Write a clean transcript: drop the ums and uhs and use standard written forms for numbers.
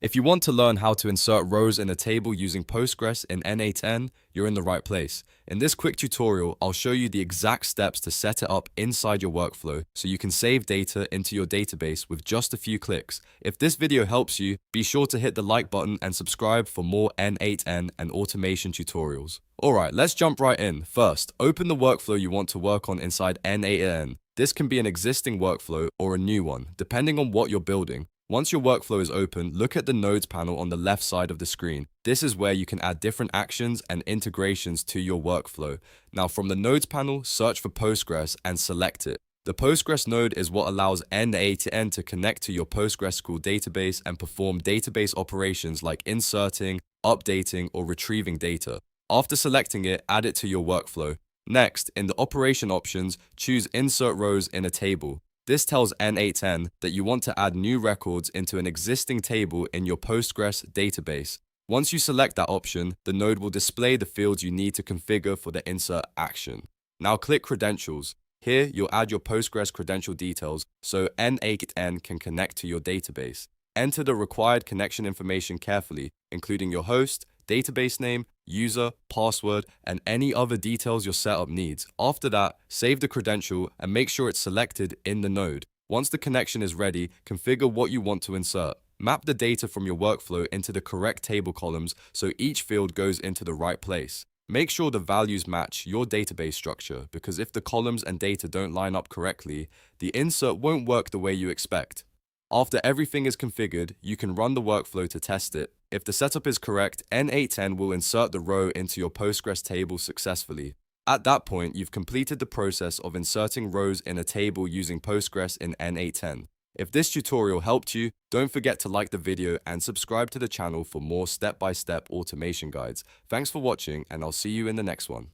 If you want to learn how to insert rows in a table using Postgres in n8n, you're in the right place. In this quick tutorial, I'll show you the exact steps to set it up inside your workflow so you can save data into your database with just a few clicks. If this video helps you, be sure to hit the like button and subscribe for more n8n and automation tutorials. Alright, let's jump right in. First, open the workflow you want to work on inside n8n. This can be an existing workflow or a new one, depending on what you're building. Once your workflow is open, look at the Nodes panel on the left side of the screen. This is where you can add different actions and integrations to your workflow. Now from the Nodes panel, search for Postgres and select it. The Postgres node is what allows n8n to connect to your PostgresQL database and perform database operations like inserting, updating, or retrieving data. After selecting it, add it to your workflow. Next, in the operation options, choose Insert Rows in a Table. This tells n8n that you want to add new records into an existing table in your Postgres database. Once you select that option, the node will display the fields you need to configure for the insert action. Now click Credentials. Here, you'll add your Postgres credential details so n8n can connect to your database. Enter the required connection information carefully, including your host, database name, user, password, and any other details your setup needs. After that, save the credential and make sure it's selected in the node. Once the connection is ready, configure what you want to insert. Map the data from your workflow into the correct table columns so each field goes into the right place. Make sure the values match your database structure, because if the columns and data don't line up correctly, the insert won't work the way you expect. After everything is configured, you can run the workflow to test it. If the setup is correct, n8n will insert the row into your Postgres table successfully. At that point, you've completed the process of inserting rows in a table using Postgres in n8n. If this tutorial helped you, don't forget to like the video and subscribe to the channel for more step-by-step automation guides. Thanks for watching, and I'll see you in the next one.